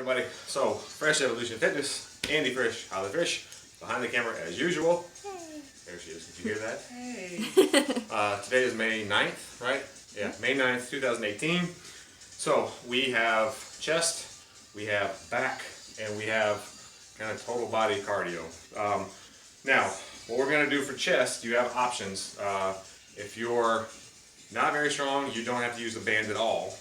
everybody. So, Fresh Evolution Fitness, Andy Frisch, Holly Frisch, behind the camera as usual. Hey. There she is. Did you hear that? Hey. Today is May 9th, right? Yeah, May 9th, 2018. So, we have chest, we have back, and we have kind of total body cardio. Now, what we're going to do for chest, you have options. If you're not very strong, you don't have to use a band at all.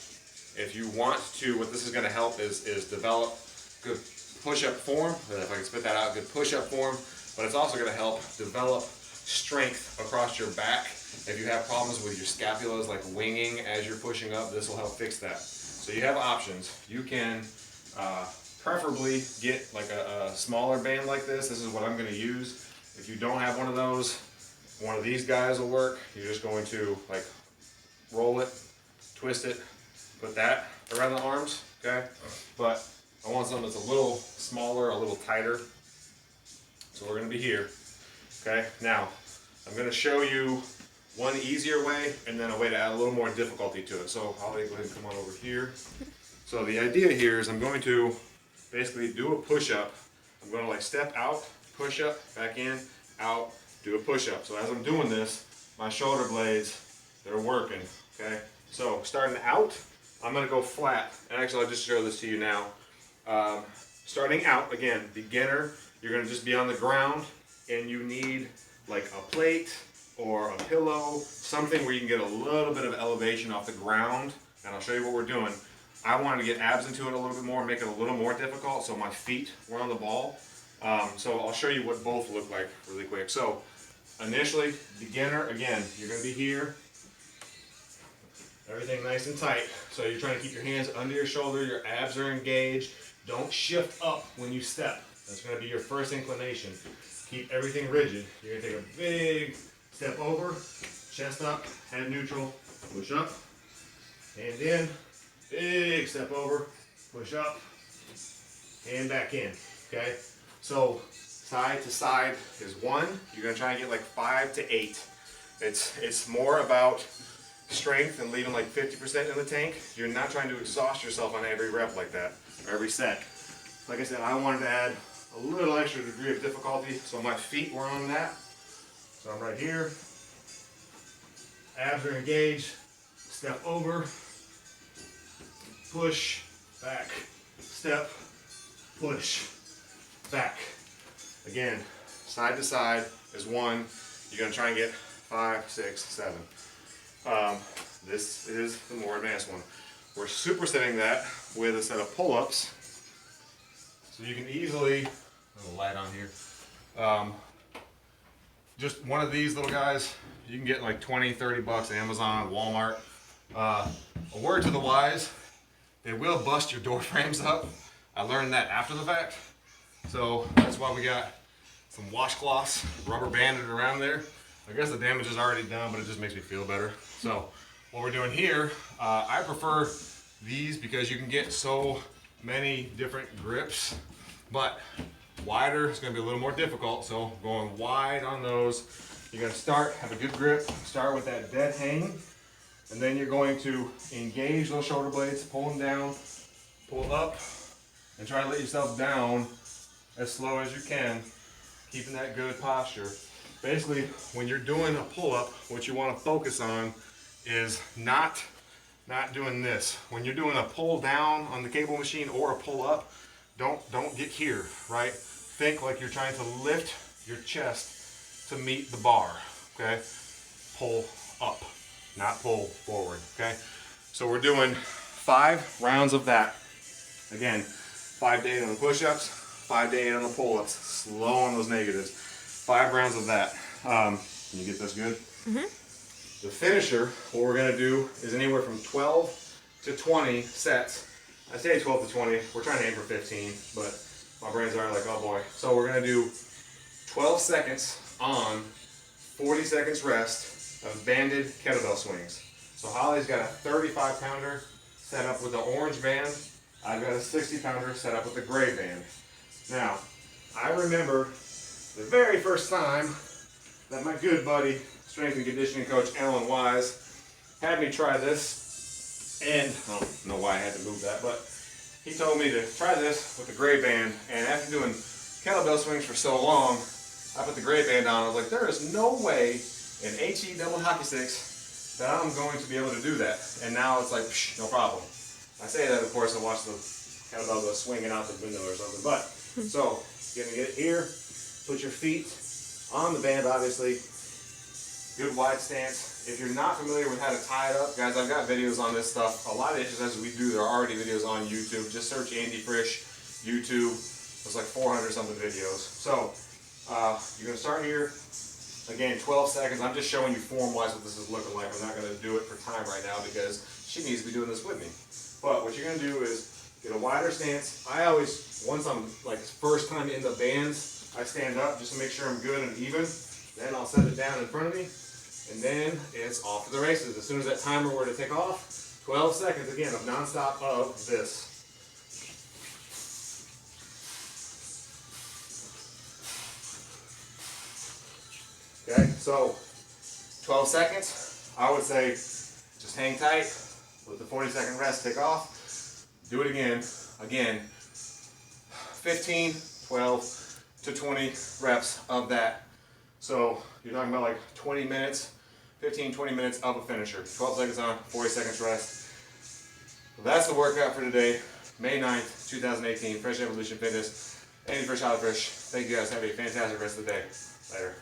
If you want to, what this is going to help is develop good push-up form. If I can spit that out, good push-up form. But it's also going to help develop strength across your back. If you have problems with your scapulas, like winging as you're pushing up, this will help fix that. So you have options. You can preferably get like a smaller band like this. This is what I'm going to use. If you don't have one of those, one of these guys will work. You're just going to like roll it, twist it, put that around the arms, okay? But I want something that's a little smaller, a little tighter. So we're going to be here, okay? Now, I'm going to show you one easier way and then a way to add a little more difficulty to it. So Holly, go ahead and come on over here. So the idea here is I'm going to basically do a push-up. I'm going to like step out, push up, back in, out, do a push-up. So as I'm doing this, my shoulder blades, they're working, okay? So starting out, I'm going to go flat. And actually, I'll just show this to you now. Starting out, again, beginner, you're going to just be on the ground and you need like a plate or a pillow, something where you can get a little bit of elevation off the ground. And I'll show you what we're doing. I wanted to get abs into it a little bit more, make it a little more difficult so my feet were on the ball. So I'll show you what both look like really quick. So initially, beginner, again, you're going to be here. Everything nice and tight. So you're trying to keep your hands under your shoulder, your abs are engaged. Don't shift up when you step. That's going to be your first inclination. Keep everything rigid. You're going to take a big step over, chest up, head neutral, push up, hand in, big step over, push up, hand back in, okay? So side to side is 1. You're going to try and get like 5 to 8. It's more about strength and leaving like 50% in the tank. You're not trying to exhaust yourself on every rep like that, or every set. Like I said, I wanted to add a little extra degree of difficulty, so my feet were on that. So I'm right here, abs are engaged, step over, push, back, step, push, back. Again, side to side is 1. You're going to try and get 5, 6, 7. This is the more advanced one. We're supersetting that with a set of pull-ups. So you can easily, a little light on here, just one of these little guys, you can get like 20, 30 bucks at Amazon, Walmart. A word to the wise, they will bust your door frames up. I learned that after the fact. So that's why we got some washcloths rubber banded around there. I guess the damage is already done, but it just makes me feel better. So what we're doing here, I prefer these because you can get so many different grips, but wider is going to be a little more difficult. So going wide on those, you're going to start, have a good grip, start with that dead hang, and then you're going to engage those shoulder blades, pull them down, pull up, and try to let yourself down as slow as you can, keeping that good posture. Basically, when you're doing a pull-up, what you want to focus on is not doing this. When you're doing a pull down on the cable machine or a pull up, don't get here, right? Think like you're trying to lift your chest to meet the bar, okay? Pull up, not pull forward, okay? So we're doing 5 rounds of that. Again, 5 to 8 on the push-ups, 5 to 8 on the pull-ups, slow on those negatives. 5 rounds of that. Can you get this good? Mm-hmm. The finisher, what we're going to do is anywhere from 12 to 20 sets. I say 12 to 20. We're trying to aim for 15, but my brain's already like, oh boy. So we're going to do 12 seconds on, 40 seconds rest of banded kettlebell swings. So Holly's got a 35-pounder set up with the orange band. I've got a 60-pounder set up with the gray band. Now, I remember the very first time that my good buddy, strength and conditioning coach Alan Wise, had me try this, and I don't know why I had to move that, but he told me to try this with the gray band, and after doing kettlebell swings for so long, I put the gray band on. I was like, there is no way in HE double hockey sticks that I'm going to be able to do that. And now it's like, psh, no problem. I say that, of course, I watch the kettlebell go swinging out the window or something. But, so, you're going to get it here, put your feet on the band, obviously. Good wide stance. If you're not familiar with how to tie it up, guys, I've got videos on this stuff. A lot of the exercises we do, there are already videos on YouTube. Just search Andy Frisch, YouTube. There's like 400 something videos. So, you're going to start here. Again, 12 seconds. I'm just showing you form-wise what this is looking like. We're not going to do it for time right now because she needs to be doing this with me. But what you're going to do is get a wider stance. I always, once I'm like first time in the bands, I stand up just to make sure I'm good and even. Then I'll set it down in front of me. And then it's off to the races. As soon as that timer were to tick off, 12 seconds again of non-stop of this. Okay, so 12 seconds, I would say just hang tight, let the 40-second rest tick off, do it again, 15, 12 to 20 reps of that. So you're talking about like 20 minutes, 15, 20 minutes of a finisher. 12 seconds on, 40 seconds rest. So that's the workout for today, May 9th, 2018, Fresh Evolution Fitness. Andy Frisch, Thank you guys, have a fantastic rest of the day. Later.